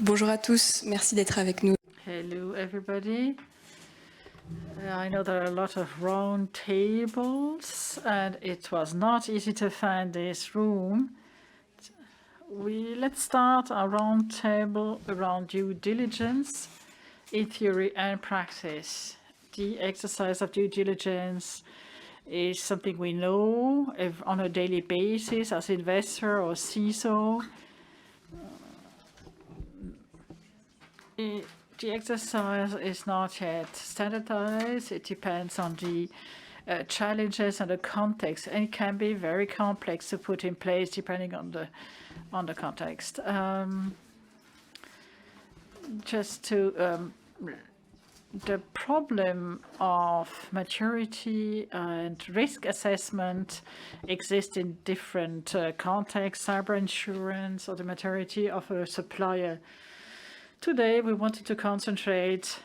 Bonjour à tous, merci d'être avec nous. Hello, everybody. I know there are a lot of round tables, and it was not easy to find this room. Let's start our round table around due diligence in theory and practice. The exercise of due diligence is something we know on a daily basis as investor or CISO. The exercise is not yet standardized. It depends on the challenges and the context, and it can be very complex to put in place depending on the context. The problem of maturity and risk assessment exists in different contexts, cyber insurance or the maturity of a supplier. Today, we wanted to concentrate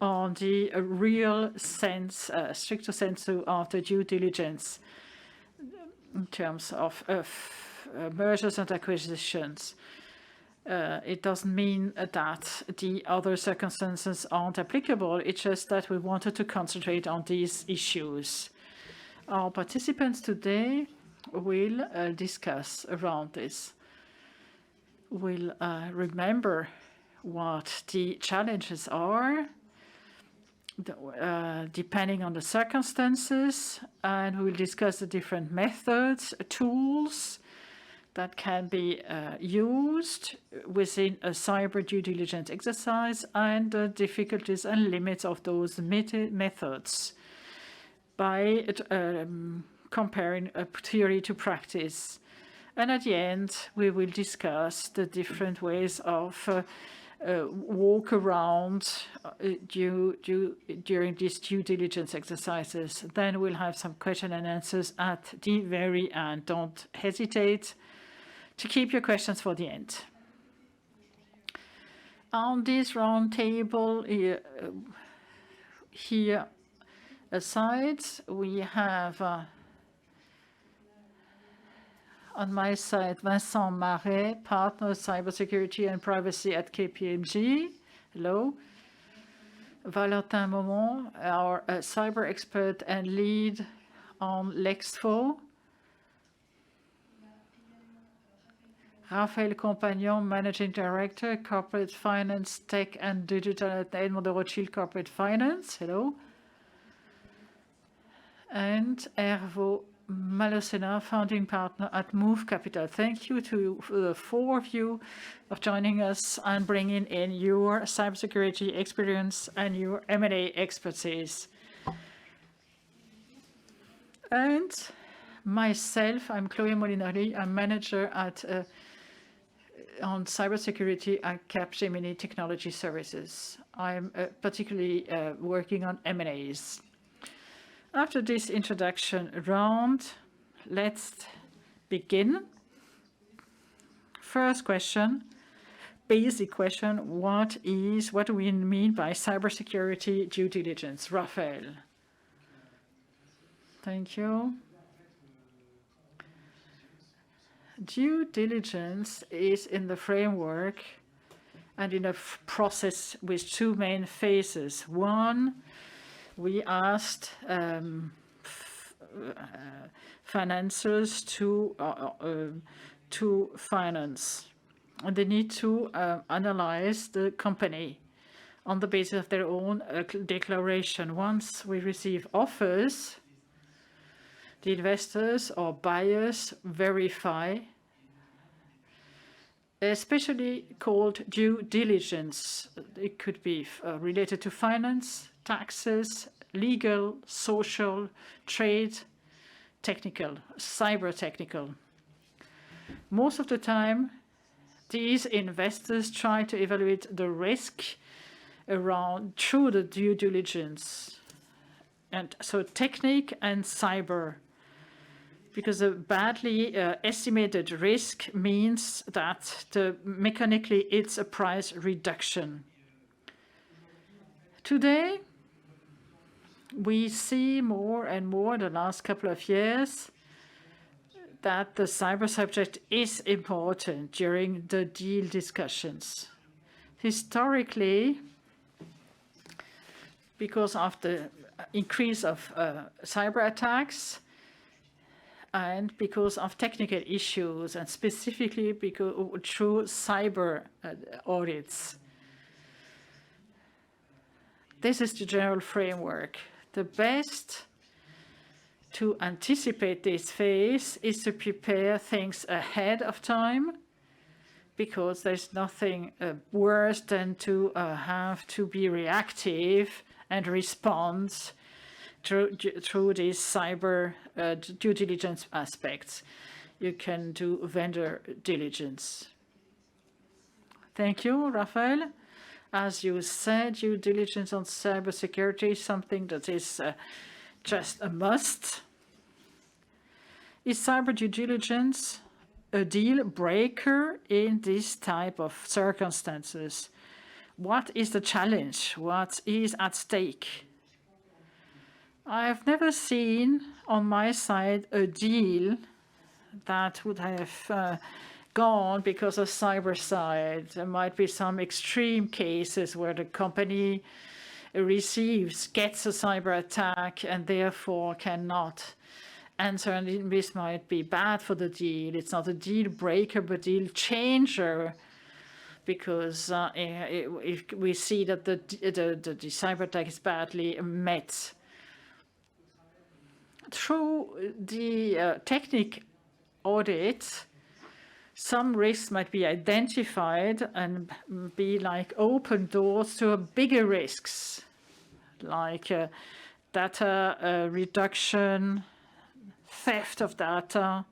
on the real sense, stricto sensu of the due diligence in terms of mergers and acquisitions. It doesn't mean that the other circumstances aren't applicable. It's just that we wanted to concentrate on these issues. Our participants today will discuss around this. We'll remember what the challenges are, depending on the circumstances, and we will discuss the different methods, tools that can be used within a cyber due diligence exercise, and the difficulties and limits of those methods by comparing a theory to practice. And at the end, we will discuss the different ways of walk around during these due diligence exercises. Then we'll have some question and answers at the very end. Don't hesitate to keep your questions for the end. On this round table here aside, we have on my side, Vincent Marais, partner cybersecurity and privacy at KPMG. Hello. Valentin Momon, our cyber expert and lead on Lexfo. Raphaël Compagnon, managing director, corporate finance, tech and digital at Edmond de Rothschild Corporate Finance. Hello. And Hervé Malocena, founding partner at Move Capital. Thank you to the four of you of joining us and bringing in your cybersecurity experience and your M&A expertise. And myself, I'm Chloé Molinari. I'm manager on cybersecurity at Capgemini Technology Services. I'm particularly working on M&As. After this introduction round, let's begin. First question, basic question, what do we mean by cybersecurity due diligence? Raphaël. Thank you. Due diligence is in the framework and in a process with two main phases. One, we asked financiers to finance, and they need to analyze the company on the basis of their own declaration. Once we receive offers, the investors or buyers verify, especially called due diligence. It could be related to finance, taxes, legal, social, trade, technical, cyber technical. Most of the time, these investors try to evaluate the risk through the due diligence. And so technique and cyber, because a badly estimated risk means that mechanically it's a price reduction. Today, we see more and more in the last couple of years that the cyber subject is important during the deal discussions. Historically, because of the increase of cyber attacks and because of technical issues, and specifically because through cyber audits. This is the general framework. The best to anticipate this phase is to prepare things ahead of time, because there's nothing worse than to have to be reactive and respond through these cyber due diligence aspects. You can do vendor diligence. Thank you, Raphael. As you said, due diligence on cybersecurity is something that is just a must. Is cyber due diligence a deal breaker in this type of circumstances? What is the challenge? What is at stake? I have never seen on my side a deal that would have gone because of cyber side. There might be some extreme cases where the company gets a cyber attack and therefore cannot answer, and this might be bad for the deal. It's not a deal breaker, but deal changer, because if we see that the cyber attack is badly met. Through the technical audit, some risks might be identified and be like open doors to bigger risks, like data reduction, theft of data.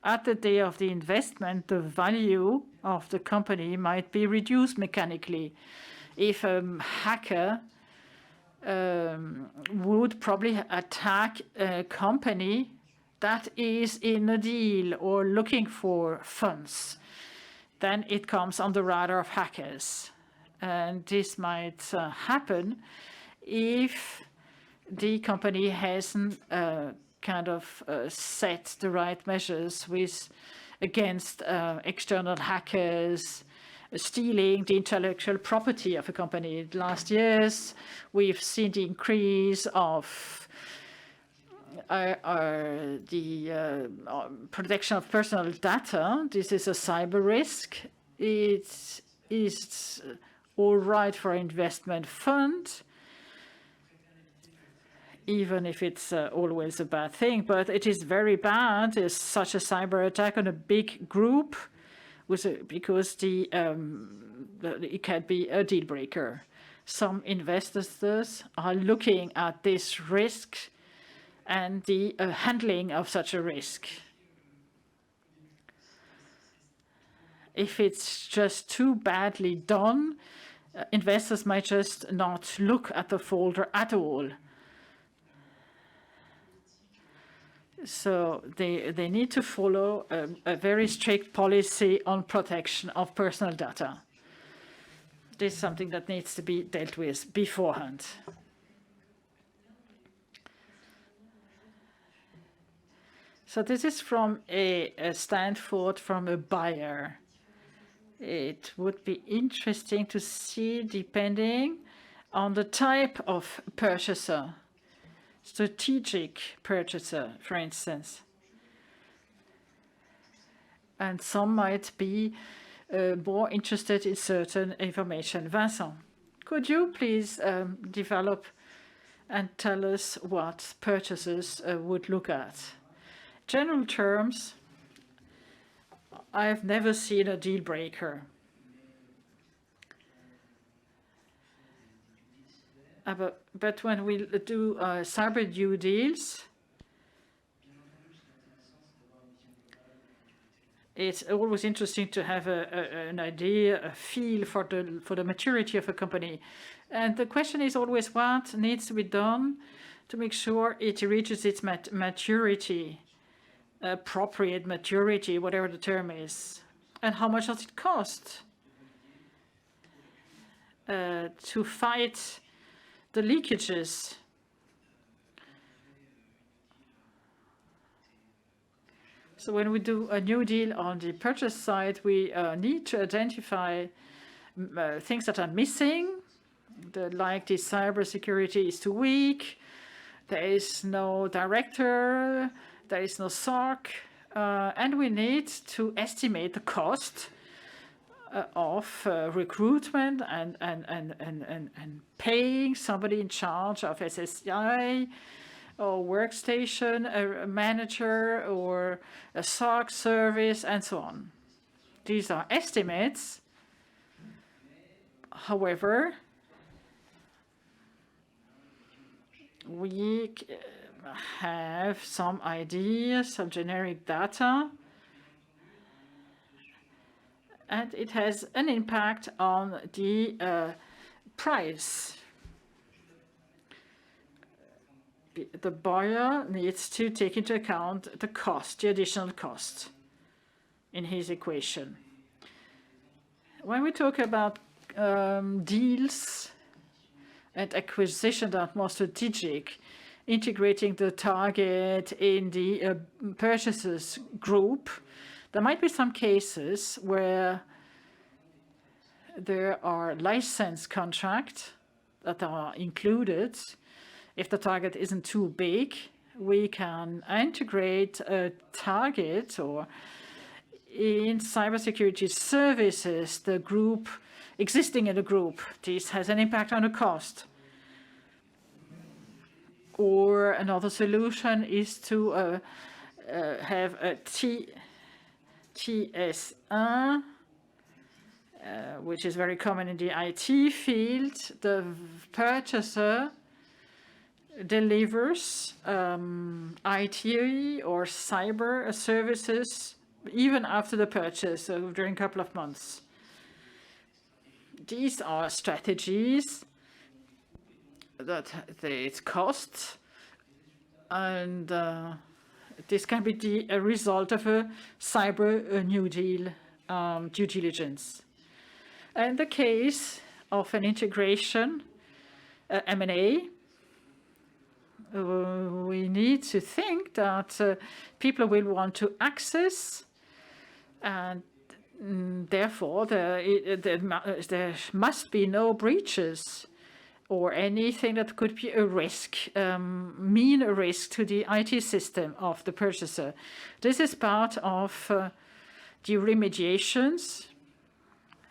At the day of the investment, the value of the company might be reduced mechanically. If a hacker would probably attack a company that is in a deal or looking for funds, then it comes on the radar of hackers. And this might happen if the company hasn't set the right measures against external hackers, stealing the intellectual property of a company. Last years, we've seen the increase of the protection of personal data. This is a cyber risk. It is all right for an investment fund, even if it's always a bad thing, but it is very bad. Is such a cyber attack on a big group, because it can be a deal breaker. Some investors are looking at this risk and the handling of such a risk. If it's just too badly done, investors might just not look at the folder at all. So they need to follow a very strict policy on protection of personal data. This is something that needs to be dealt with beforehand. So this is from a standpoint from a buyer. It would be interesting to see, depending on the type of purchaser, strategic purchaser, for instance. And some might be more interested in certain information. Vincent, could you please develop and tell us what purchasers would look at? General terms, I've never seen a deal breaker. But when we do cyber due deals, it's always interesting to have an idea, a feel for the maturity of a company. And the question is always what needs to be done to make sure it reaches its maturity, appropriate maturity, whatever the term is. And how much does it cost to fight the leakages? So when we do a new deal on the purchase side, we need to identify things that are missing, like the cybersecurity is too weak, there is no director, there is no SOC, and we need to estimate the cost of recruitment and paying somebody in charge of SSI or workstation, a manager or a SOC service, and so on. These are estimates. However, we have some ideas, some generic data, and it has an impact on the price. The buyer needs to take into account the cost, the additional cost in his equation. When we talk about deals and acquisition that are more strategic, integrating the target in the purchasers group, there might be some cases where there are license contracts that are included. If the target isn't too big, we can integrate a target, or in cybersecurity services, the group existing in the group. This has an impact on the cost. Or another solution is to have a TS1, which is very common in the IT field. The purchaser delivers IT or cyber services even after the purchase, so during a couple of months. These are strategies that it costs, and this can be a result of a cyber New Deal due diligence. In the case of an integration, M&A, we need to think that people will want to access, and therefore there must be no breaches or anything that could be a risk, mean a risk to the IT system of the purchaser. This is part of the remediations,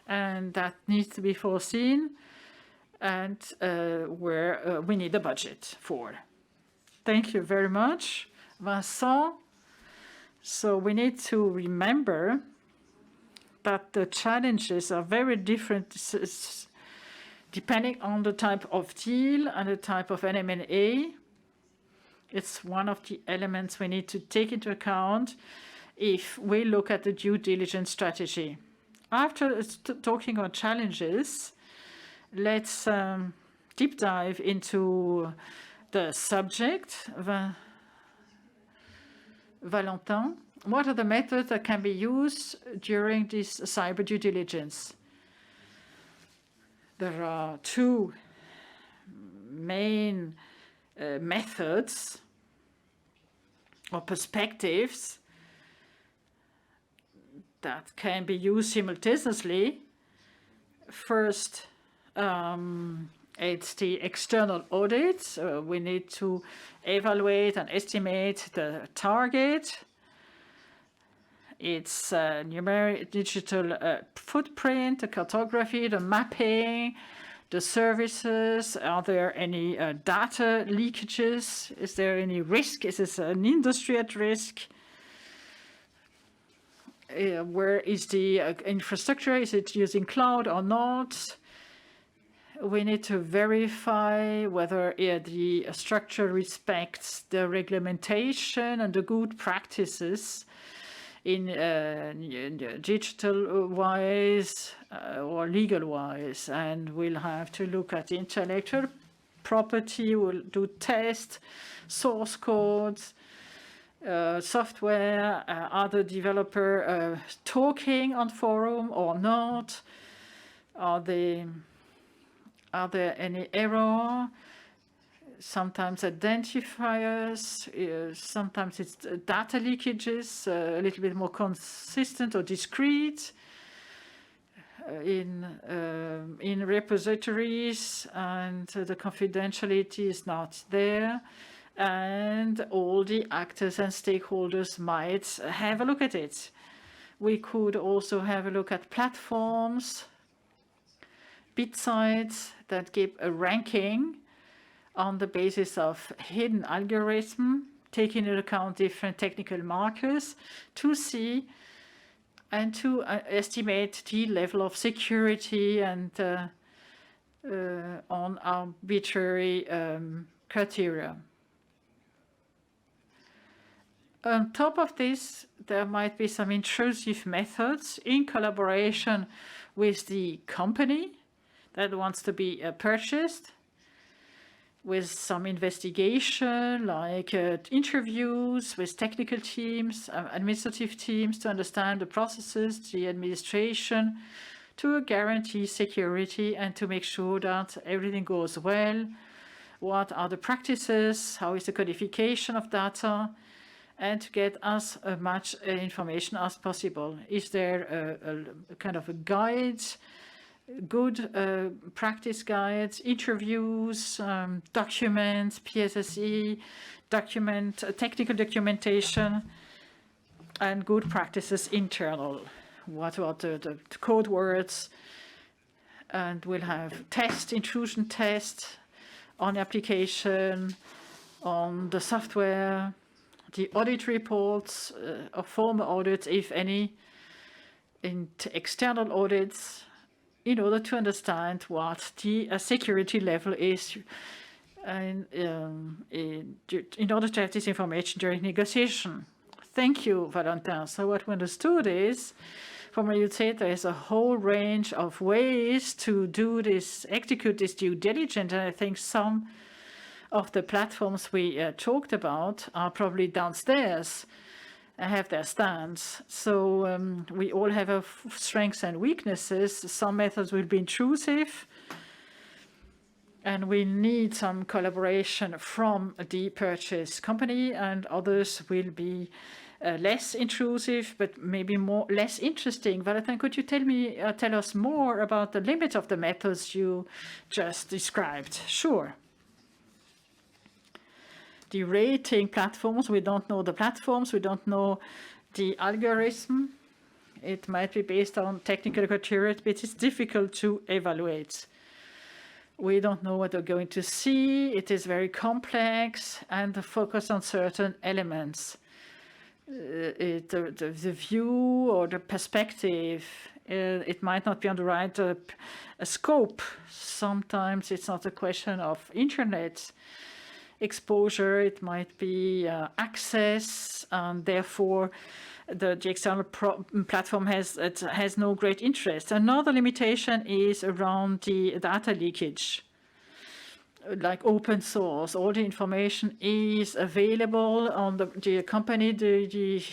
and that needs to be foreseen, and where we need a budget for. Thank you very much, Vincent. So we need to remember that the challenges are very different depending on the type of deal and the type of M&A. It's one of the elements we need to take into account if we look at the due diligence strategy. After talking about challenges, let's deep dive into the subject. Valentin, what are the methods that can be used during this cyber due diligence? There are two main methods or perspectives that can be used simultaneously. First, it's the external audit. We need to evaluate and estimate the target. It's numeric digital footprint, the cartography, the mapping, the services. Are there any data leakages? Is there any risk? Is this an industry at risk? Where is the infrastructure? Is it using cloud or not? We need to verify whether the structure respects the regulation and the good practices in digital-wise or legal-wise. And we'll have to look at intellectual property. We'll do tests, source codes, software, other developer talking on forum or not? Are there any error? sometimes identifiers, sometimes it's data leakages, a little bit more consistent or discrete in repositories, and the confidentiality is not there, and all the actors and stakeholders might have a look at it. We could also have a look at platforms, bit sites that give a ranking on the basis of hidden algorithm, taking into account different technical markers to see and to estimate the level of security and on arbitrary criteria. On top of this, there might be some intrusive methods in collaboration with the company that wants to be purchased, with some investigation, like interviews with technical teams, administrative teams to understand the processes, the administration, to guarantee security and to make sure that everything goes well. What are the practices? How is the codification of data? And to get as much information as possible. Is there a kind of a guide, good practice guides, interviews, documents, PSSE, technical documentation, and good practices internal. What are the code words? And we'll have intrusion tests on the application, on the software, the audit reports of former audits, if any, external audits, in order to understand what the security level is, and in order to have this information during negotiation. Thank you, Valentin. So what we understood is, from what you said, there is a whole range of ways to do this, execute this due diligence, and I think some of the platforms we talked about are probably downstairs and have their stands. So we all have our strengths and weaknesses. Some methods will be intrusive, and we need some collaboration from the purchase company, and others will be less intrusive, but maybe less interesting. Valentin, could you tell us more about the limits of the methods you just described? Sure. The rating platforms, we don't know the platforms, we don't know the algorithm. It might be based on technical criteria, but it's difficult to evaluate. We don't know what we're going to see. It is very complex and focused on certain elements. The view or the perspective, it might not be on the right scope. Sometimes it's not a question of internet exposure, it might be access, and therefore the external platform has no great interest. Another limitation is around the data leakage. Like open source, all the information is available on the company, the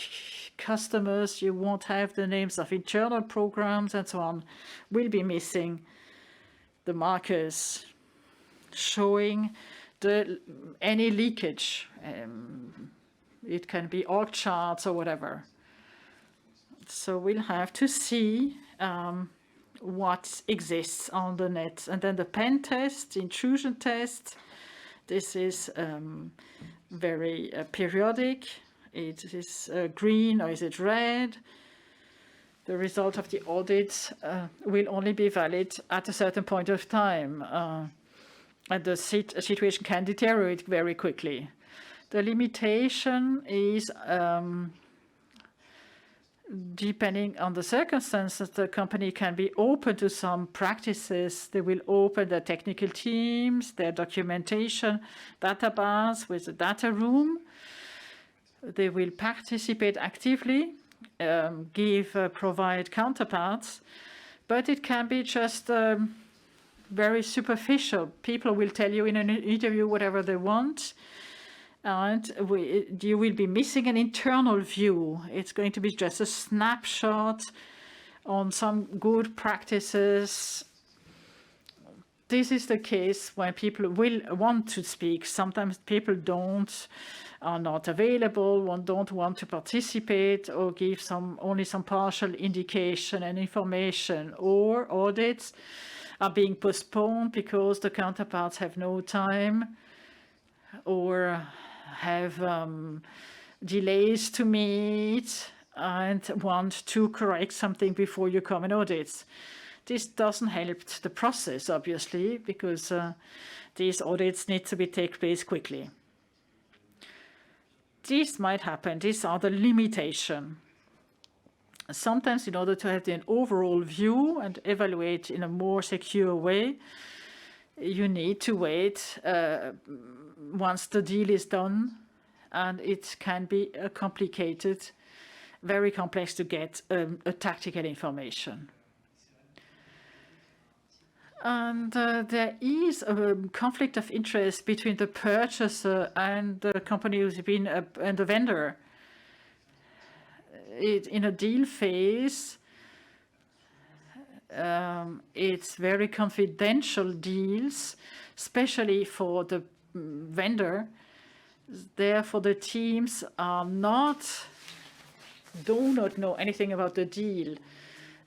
customers. You won't have the names of internal programs and so on. Will be missing the markers showing any leakage. It can be org charts or whatever. So we'll have to see what exists on the net. And then the pen test, intrusion test, this is very periodic. It is green or is it red? The result of the audit will only be valid at a certain point of time. And the situation can deteriorate very quickly. The limitation is depending on the circumstances, the company can be open to some practices. They will open their technical teams, their documentation database with a data room. They will participate actively, provide counterparts, but it can be just very superficial. People will tell you in an interview whatever they want, and you will be missing an internal view. It's going to be just a snapshot on some good practices, this is the case when people will want to speak. Sometimes people are not available, don't want to participate, or give only some partial indication and information, or audits are being postponed because the counterparts have no time or have delays to meet and want to correct something before you come and audit. This doesn't help the process, obviously, because these audits need to take place quickly. This might happen. These are the limitations. Sometimes, in order to have an overall view and evaluate in a more secure way, you need to wait once the deal is done, and it can be complicated, very complex to get a tactical information. And there is a conflict of interest between the purchaser and the company who's been and the vendor. In a deal phase, it's very confidential deals, especially for the vendor. Therefore, the teams do not know anything about the deal.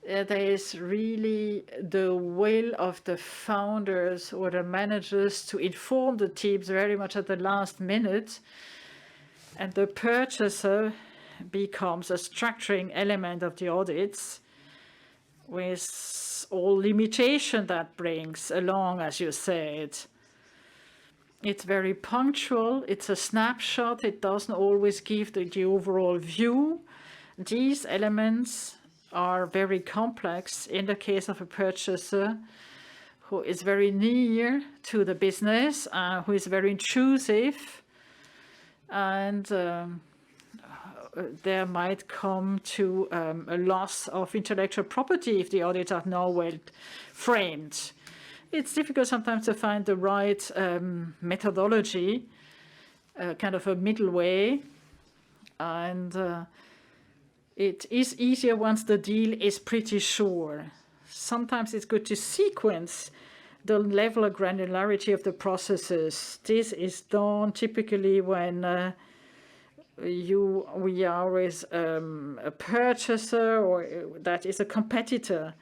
There is really the will of the founders or the managers to inform the teams very much at the last minute, and the purchaser becomes a structuring element of the audits with all limitation that brings along, as you said. It's very punctual, it's a snapshot, it doesn't always give the overall view. These elements are very complex in the case of a purchaser who is very near to the business, who is very intrusive, and there might come to a loss of intellectual property if the audits are not well framed. It's difficult sometimes to find the right methodology, kind of a middle way, and it is easier once the deal is pretty sure. Sometimes it's good to sequence the level of granularity of the processes. This is done typically when we are with a purchaser or that is a competitor.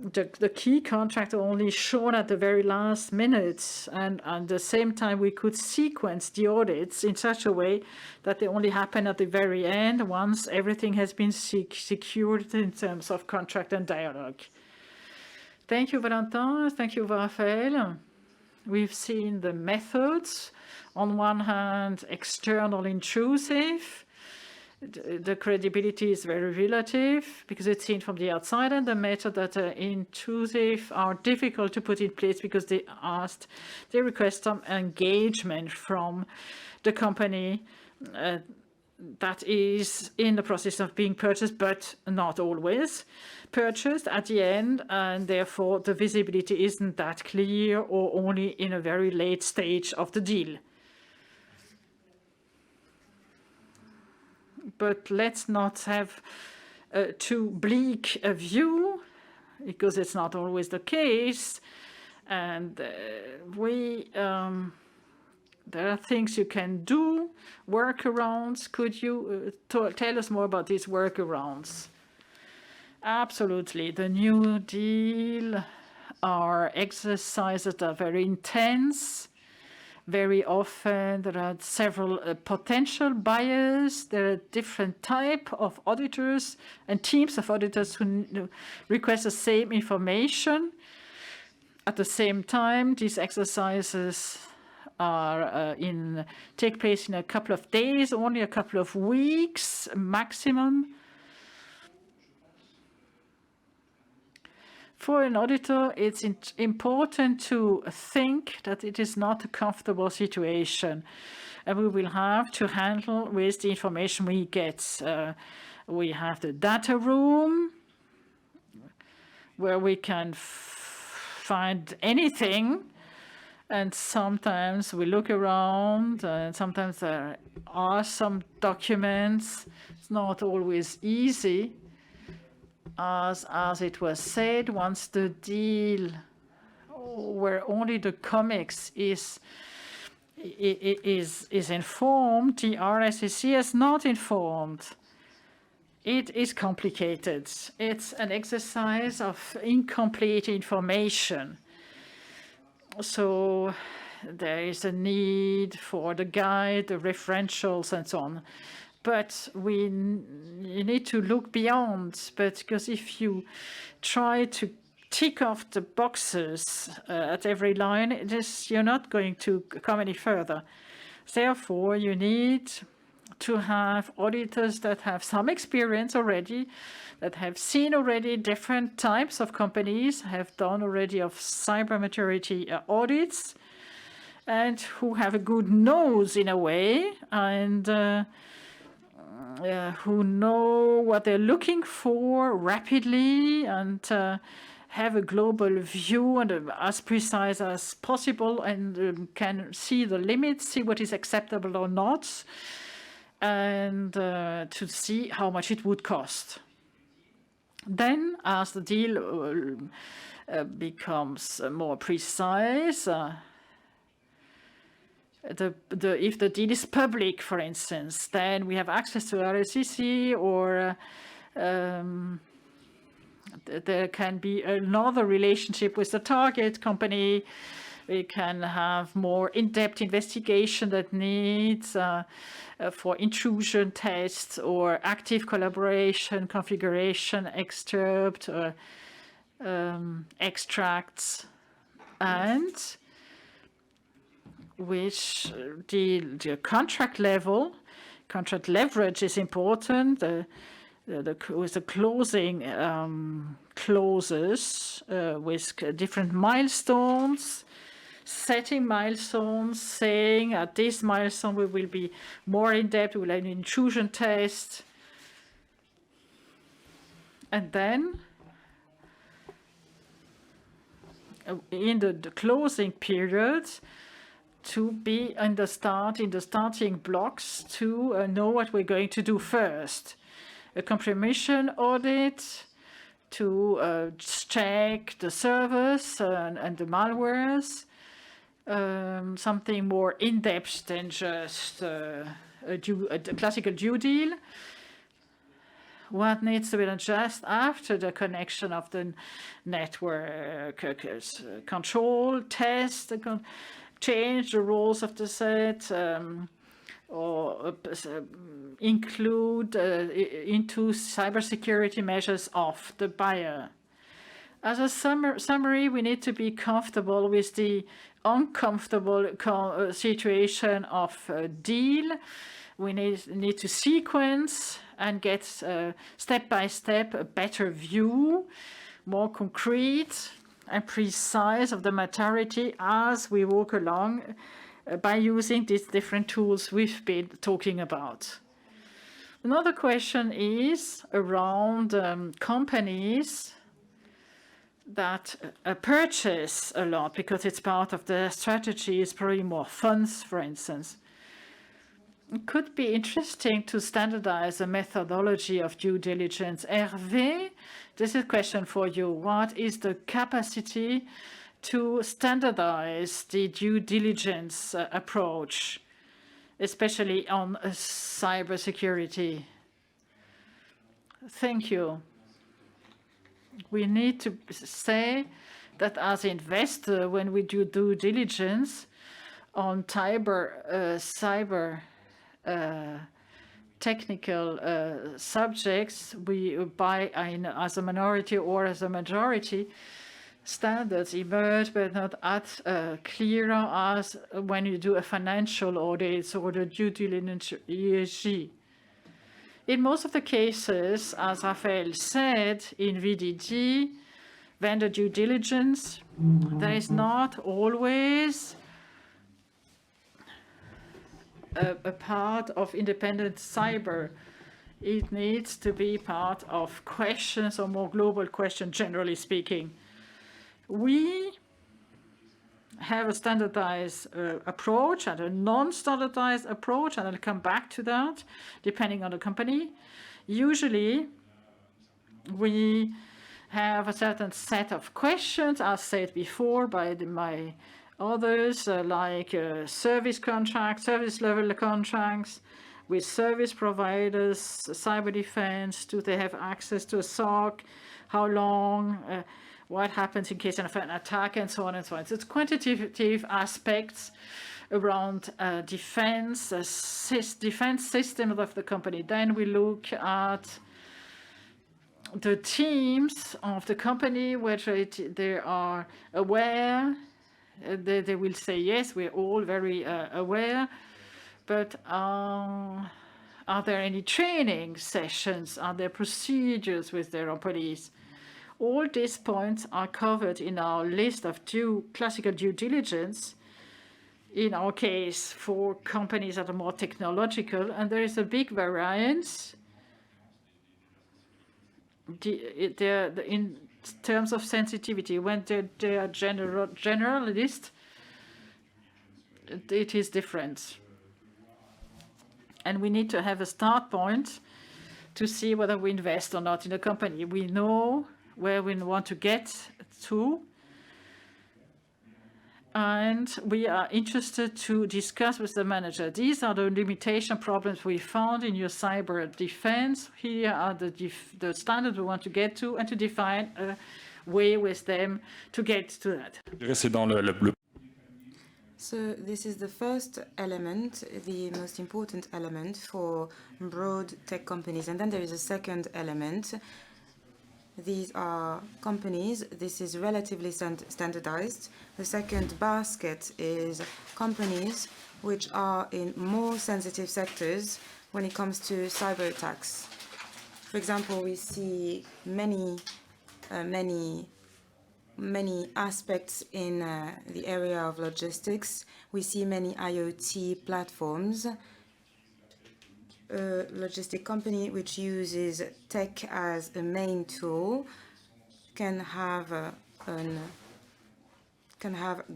The key contract are only shown at the very last minute, and at the same time we could sequence the audits in such a way that they only happen at the very end once everything has been secured in terms of contract and dialogue. Thank you, Valentin. Thank you, Raphael. We've seen the methods. On one hand, external intrusive. The credibility is very relative because it's seen from the outside, and the method that are intrusive are difficult to put in place because they request some engagement from the company that is in the process of being purchased, but not always purchased at the end, and therefore the visibility isn't that clear or only in a very late stage of the deal. But let's not have too bleak a view, because it's not always the case. And there are things you can do, workarounds. Could you tell us more about these workarounds? Absolutely. The New Deal are exercises that are very intense. Very often there are several potential buyers. There are different types of auditors and teams of auditors who request the same information. At the same time, these exercises are take place in a couple of days, only a couple of weeks maximum. For an auditor, it's important to think that it is not a comfortable situation, and we will have to handle with the information we get. We have the data room, where we can find anything, and sometimes we look around, and sometimes there are some documents. It's not always easy. As it was said, once the deal where only the comics is informed, the RSEC is not informed. It is complicated. It's an exercise of incomplete information. So there is a need for the guide, the referentials, and so on. But you need to look beyond. But because if you try to tick off the boxes at every line, you're not going to come any further. Therefore, you need to have auditors that have some experience already, that have seen already different types of companies, have done already of cyber maturity audits, and who have a good nose in a way, and who know what they're looking for rapidly, and have a global view and as precise as possible, and can see the limits, see what is acceptable or not, and to see how much it would cost. Then, as the deal becomes more precise, if the deal is public, for instance, then we have access to RSCC, or there can be another relationship with the target company. We can have more in-depth investigation that needs for intrusion tests or active collaboration, configuration, extract, extracts, and which the contract level, contract leverage is important. With the closing clauses with different milestones, setting milestones, saying at this milestone we will be more in depth, we will have an intrusion test, and then in the closing period to be in the starting blocks to know what we're going to do first. A compromission audit to check the servers and the malwares, something more in-depth than just a classical due deal. What needs to be done just after the connection of the network, control, test, change the rules of the set, or include into cybersecurity measures of the buyer. As a summary, we need to be comfortable with the uncomfortable situation of a deal. We need to sequence and get step by step a better view, more concrete and precise of the maturity as we walk along by using these different tools we've been talking about. Another question is around companies that purchase a lot because it's part of their strategy, it's probably more funds, for instance. It could be interesting to standardize a methodology of due diligence. Hervé, this is a question for you. What is the capacity to standardize the due diligence approach, especially on cybersecurity? Thank you. We need to say that as an investor, when we do due diligence on cyber technical subjects, we buy as a minority or as a majority. Standards emerge, but not as clear as when you do a financial audit or the due diligence ESG. In most of the cases, as Raphael said, in VDD, vendor due diligence, there is not always a part of independent cyber. It needs to be part of questions or more global questions, generally speaking. We have a standardized approach and a non-standardized approach, and I'll come back to that, depending on the company. Usually, we have a certain set of questions, as said before by my others, like service contracts, service level contracts with service providers, cyber defense. Do they have access to a SOC? How long? What happens in case of an attack, and so on and so on. So it's quantitative aspects around defense, defense systems of the company. Then we look at the teams of the company, whether they are aware. They will say, yes, we're all very aware, but are there any training sessions? Are there procedures with their employees? All these points are covered in our list of classical due diligence, in our case, for companies that are more technological, and there is a big variance in terms of sensitivity. When they are generalist, it is different. And we need to have a start point to see whether we invest or not in a company. We know where we want to get to, and we are interested to discuss with the manager. These are the limitation problems we found in your cyber defense. Here are the standards we want to get to, and to define a way with them to get to that. So this is the first element, the most important element for broad tech companies. And then there is a second element. These are companies. This is relatively standardized. The second basket is companies which are in more sensitive sectors when it comes to cyber attacks. For example, we see many aspects in the area of logistics. We see many IoT platforms. A logistic company which uses tech as a main tool can have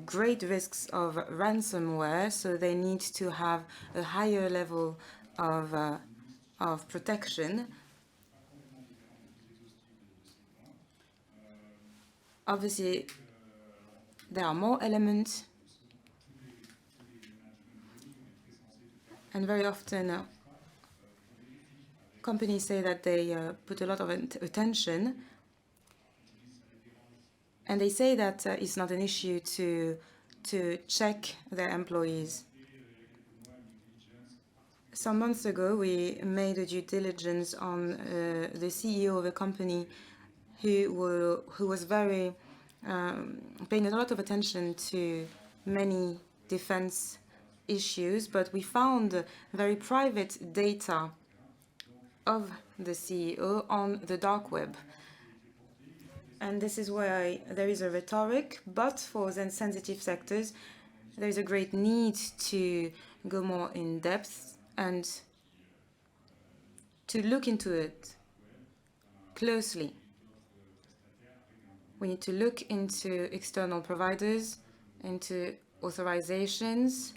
great risks of ransomware, so they need to have a higher level of protection. Obviously, there are more elements, and very often companies say that they put a lot of attention, and they say that it's not an issue to check their employees. Some months ago, we made a due diligence on the CEO of a company who was very paying a lot of attention to many defense issues, but we found very private data of the CEO on the dark web. And this is why there is a rhetoric, but for then sensitive sectors, there is a great need to go more in depth and to look into it closely. We need to look into external providers, into authorizations.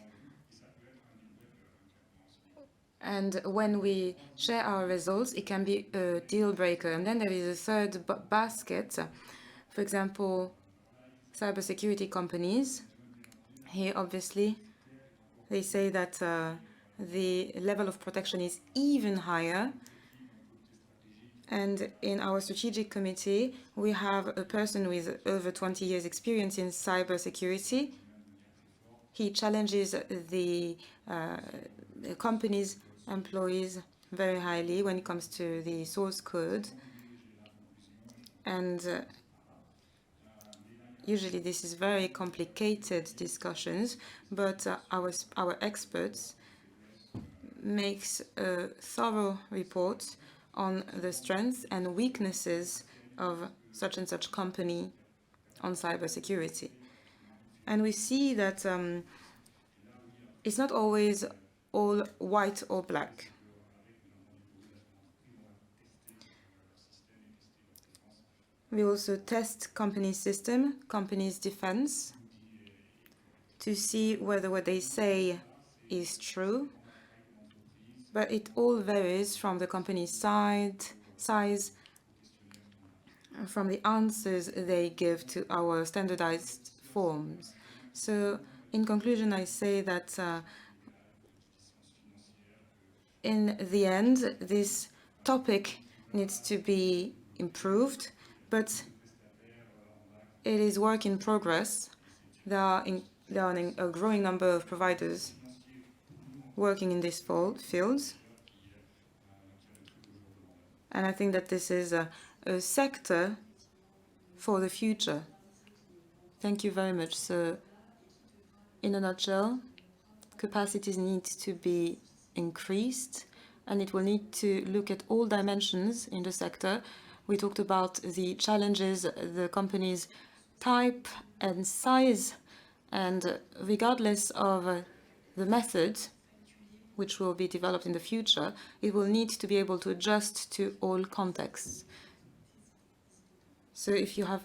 And when we share our results, it can be a deal breaker. And then there is a third basket. For example, cybersecurity companies. Here, obviously, they say that the level of protection is even higher. And in our strategic committee, we have a person with over 20 years experience in cybersecurity. He challenges the company's employees very highly when it comes to the source code. And usually this is very complicated discussions, but our experts makes a thorough report on the strengths and weaknesses of such and such company on cybersecurity. And we see that it's not always all white or black. We also test companies' system, companies' defense, to see whether what they say is true. But it all varies from the company's size, from the answers they give to our standardized forms. So in conclusion, I say that in the end, this topic needs to be improved, but it is work in progress. There are a growing number of providers working in this field. And I think that this is a sector for the future. Thank you very much. So, in a nutshell, capacities need to be increased, and it will need to look at all dimensions in the sector. We talked about the challenges, the company's type and size, and regardless of the method which will be developed in the future, it will need to be able to adjust to all contexts. So if you have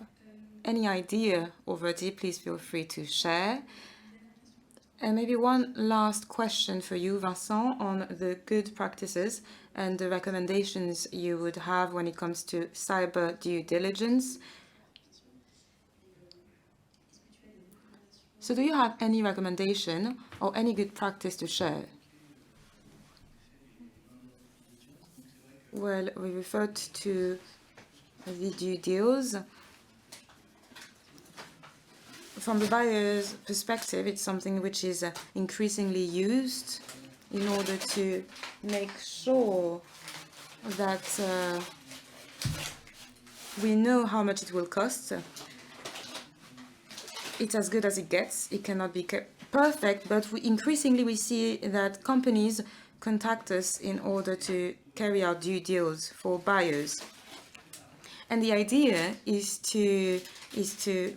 any idea already, please feel free to share. And maybe one last question for you, Vincent, on the good practices and the recommendations you would have when it comes to cyber due diligence. So do you have any recommendation or any good practice to share? Well, we referred to the due deals. From the buyer's perspective, it's something which is increasingly used in order to make sure that we know how much it will cost. It's as good as it gets. It cannot be perfect, but increasingly we see that companies contact us in order to carry out due deals for buyers. And the idea is to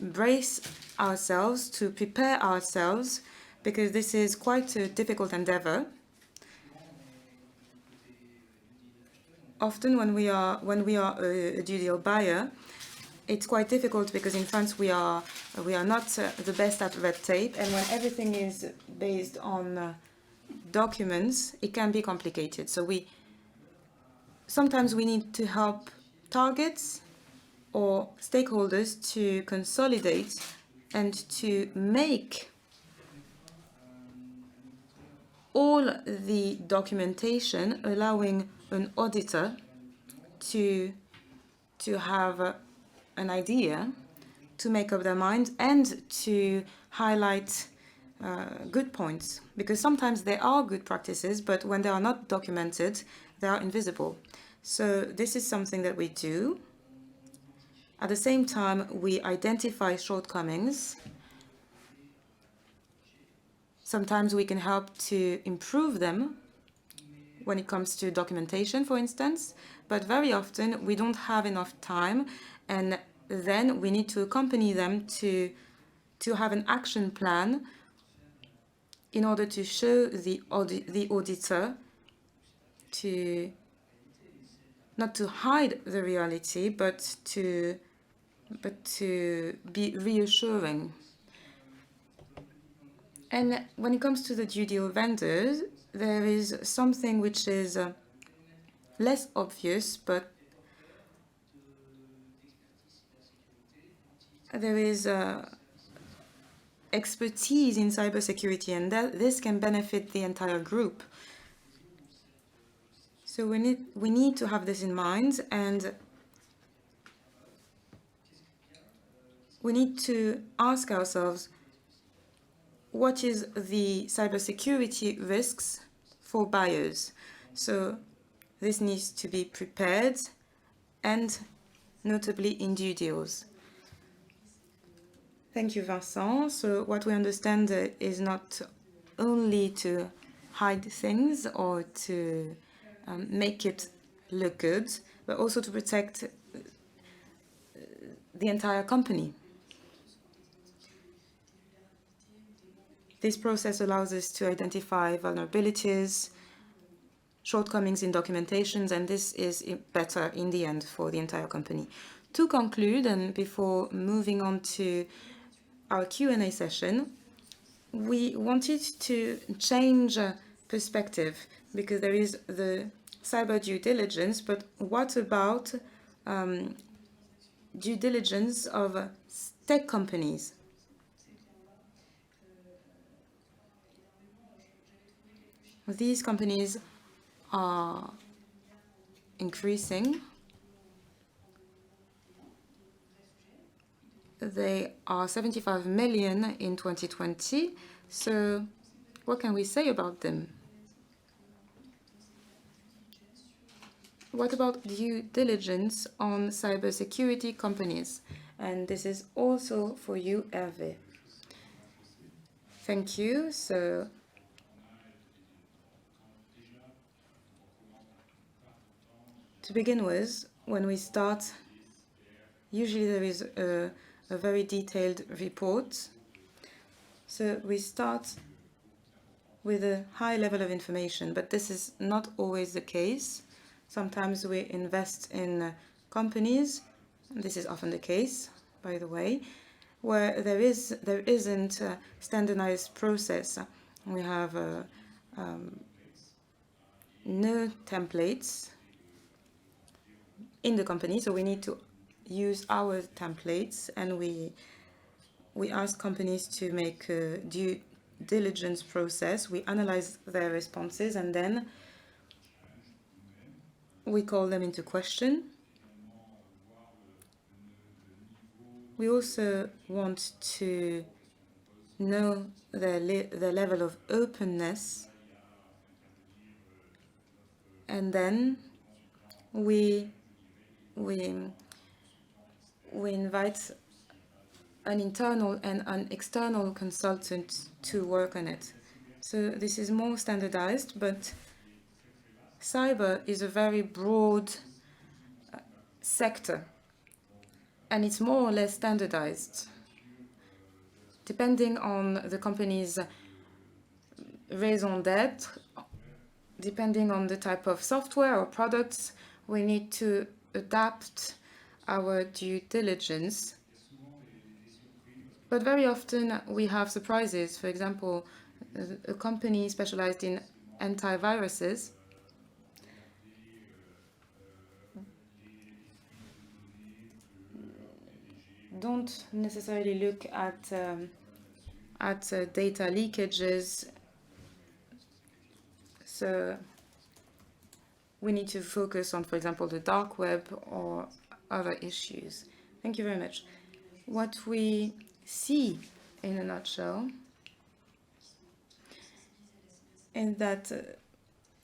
brace ourselves, to prepare ourselves, because this is quite a difficult endeavor. Often when we are a due deal buyer, it's quite difficult because in France we are not the best at red tape, and when everything is based on documents, it can be complicated. So sometimes we need to help targets or stakeholders to consolidate and to make all the documentation allowing an auditor to have an idea, to make up their mind, and to highlight good points, because sometimes there are good practices, but when they are not documented, they are invisible. So this is something that we do. At the same time, we identify shortcomings. Sometimes we can help to improve them when it comes to documentation, for instance, but very often we don't have enough time, and then we need to accompany them to have an action plan in order to show the auditor not to hide the reality, but to be reassuring. And when it comes to the due deal vendors, there is something which is less obvious, but there is expertise in cybersecurity, and this can benefit the entire group. So we need to have this in mind, and we need to ask ourselves, what is the cybersecurity risks for buyers? So this needs to be prepared, and notably in due deals. Thank you, Vincent. So what we understand is not only to hide things or to make it look good, but also to protect the entire company. This process allows us to identify vulnerabilities, shortcomings in documentations, and this is better in the end for the entire company. To conclude, and before moving on to our Q&A session, we wanted to change perspective, because there is the cyber due diligence, but what about due diligence of tech companies. These companies are increasing. They are 75 million in 2020. So what can we say about them? What about due diligence on cybersecurity companies? And this is also for you, Hervé. Thank you. So to begin with, when we start, usually there is a very detailed report. So we start with a high level of information, but this is not always the case. Sometimes we invest in companies, and this is often the case, by the way, where there isn't a standardized process. We have no templates in the company, so we need to use our templates, and we ask companies to make a due diligence process. We analyze their responses, and then we call them into question. We also want to know their level of openness, and then we invite an internal and an external consultant to work on it. So this is more standardized, but cyber is a very broad sector, and it's more or less standardized. Depending on the company's raison d'être, depending on the type of software or products, we need to adapt our due diligence. But very often we have surprises. For example, a company specialized in antiviruses don't necessarily look at data leakages. So we need to focus on, for example, the dark web or other issues. Thank you very much. What we see in a nutshell is that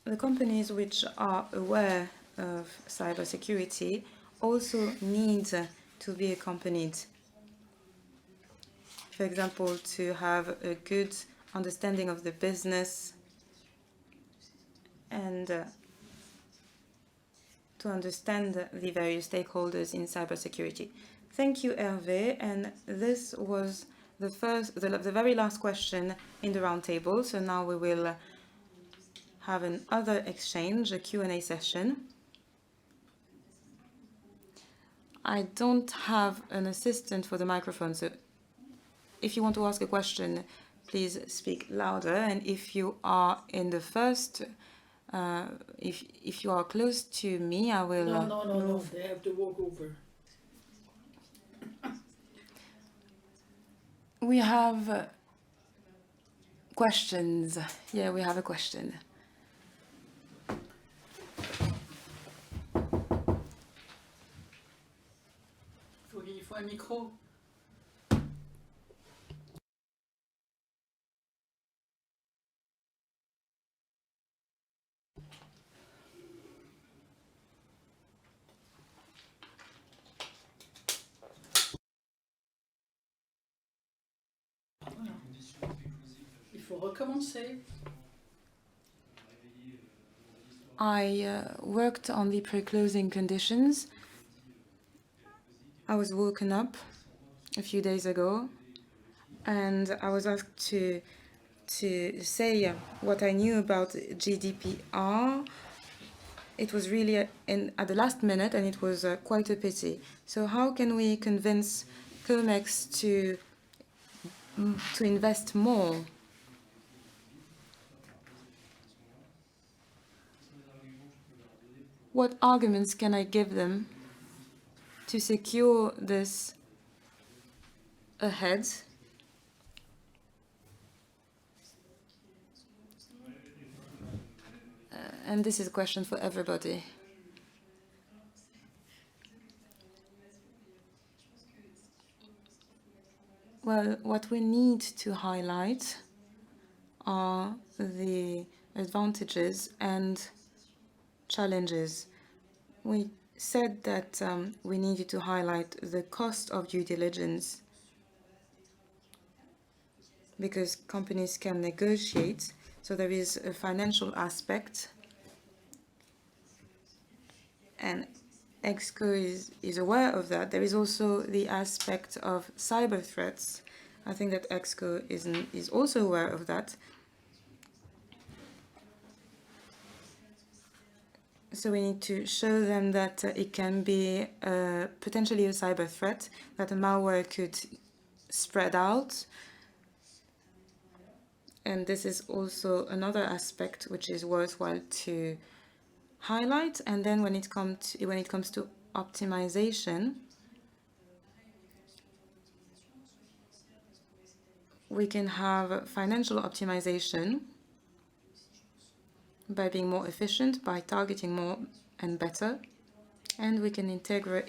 the companies which are aware of cybersecurity also need to be accompanied. For example, to have a good understanding of the business and to understand the various stakeholders in cybersecurity. Thank you, Hervé. And this was the very last question in the roundtable. So now we will have another exchange, a Q&A session. I don't have an assistant for the microphone, so if you want to ask a question, please speak louder. And if you are in the first, if you are close to me, I will No, they have to walk over. We have questions. Yeah, we have a question. Il faut un micro. Voilà. Il faut recommencer. I worked on the pre-closing conditions. I was woken up a few days ago, and I was asked to say what I knew about GDPR. It was really at the last minute, and it was quite a pity. So how can we convince Comex to invest more? What arguments can I give them to secure this ahead. And this is a question for everybody. Well, what we need to highlight are the advantages and challenges. We said that we needed to highlight the cost of due diligence because companies can negotiate. So there is a financial aspect, and EXCO is aware of that. There is also the aspect of cyber threats. I think that EXCO is also aware of that. So we need to show them that it can be potentially a cyber threat, that a malware could spread out. And this is also another aspect which is worthwhile to highlight. And then when it comes to optimization, we can have financial optimization by being more efficient, by targeting more and better, and we can integrate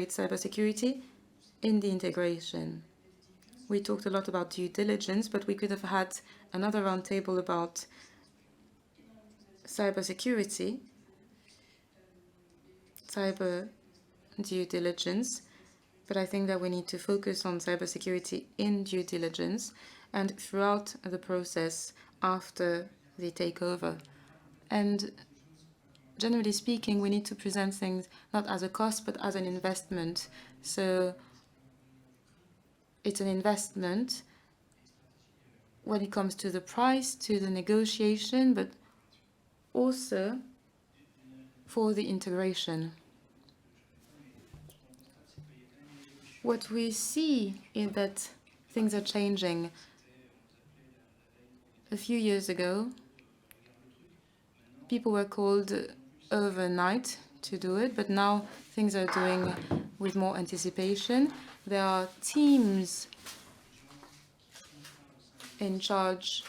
cybersecurity in the integration. We talked a lot about due diligence, but we could have had another roundtable about cybersecurity, cyber due diligence, but I think that we need to focus on cybersecurity in due diligence and throughout the process after the takeover. And generally speaking, we need to present things not as a cost, but as an investment. So it's an investment when it comes to the price, to the negotiation, but also for the integration. What we see is that things are changing. A few years ago, people were called overnight to do it, but now things are doing with more anticipation. There are teams in charge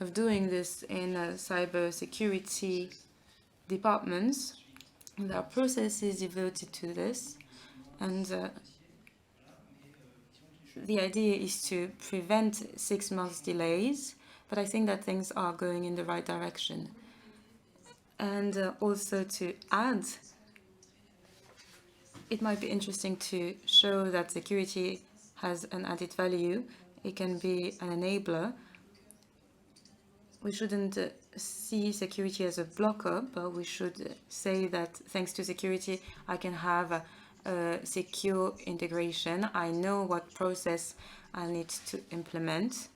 of doing this in cybersecurity departments. There are processes devoted to this, and the idea is to prevent 6 months delays, but I think that things are going in the right direction. And also to add, it might be interesting to show that security has an added value. It can be an enabler. We shouldn't see security as a blocker, but we should say that thanks to security, I can have a secure integration. I know what process I need to implement,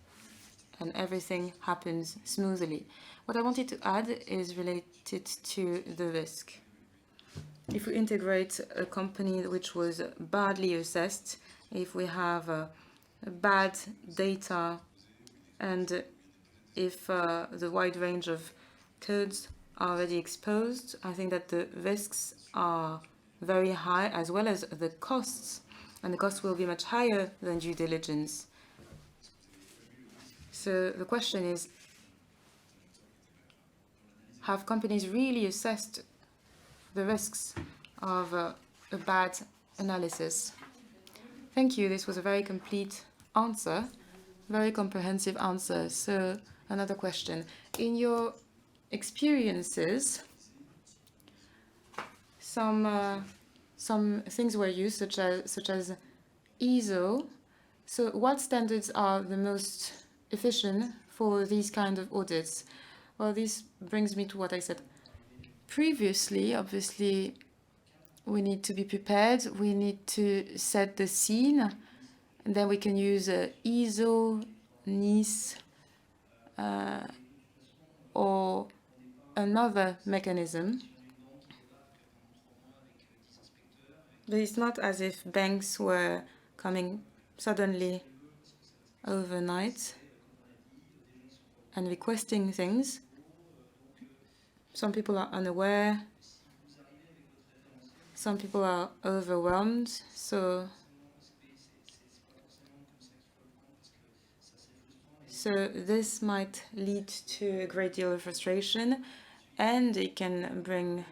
and everything happens smoothly. What I wanted to add is related to the risk. If we integrate a company which was badly assessed, if we have bad data, and if the wide range of codes are already exposed, I think that the risks are very high, as well as the costs, and the costs will be much higher than due diligence. So the question is, have companies really assessed the risks of a bad analysis? Thank you. This was a very complete answer, very comprehensive answer. So another question. In your experiences, some things were used, such as ISO. So what standards are the most efficient for these kind of audits? Well, this brings me to what I said previously. Obviously, we need to be prepared. We need to set the scene, and then we can use ISO, NIS, or another mechanism. But it's not as if banks were coming suddenly overnight and requesting things. Some people are unaware. Some people are overwhelmed, so this might lead to a great deal of frustration, and it can bring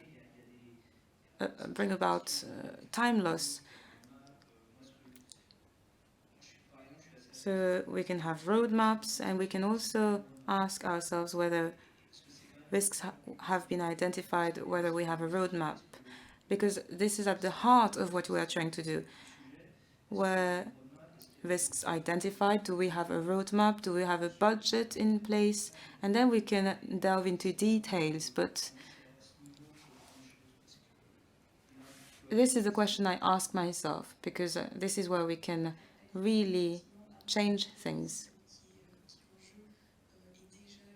about time loss. So we can have roadmaps, and we can also ask ourselves whether risks have been identified, whether we have a roadmap, because this is at the heart of what we are trying to do. Were risks identified? Do we have a roadmap? Do we have a budget in place? And then we can delve into details, but this is the question I ask myself, because this is where we can really change things.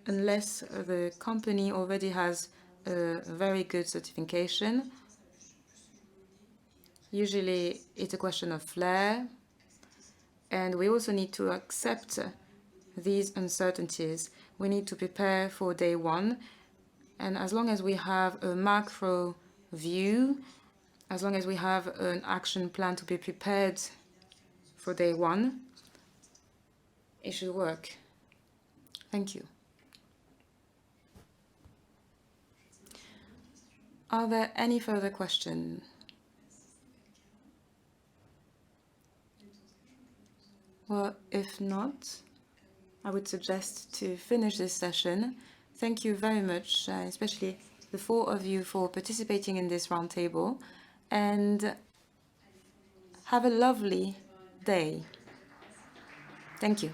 Unless the company already has a very good certification, usually it's a question of flair, and we also need to accept these uncertainties. We need to prepare for day one, and as long as we have a macro view, as long as we have an action plan to be prepared for day one, it should work. Thank you. Are there any further questions? Well, if not, I would suggest to finish this session. Thank you very much, especially the four of you, for participating in this roundtable, and have a lovely day. Thank you.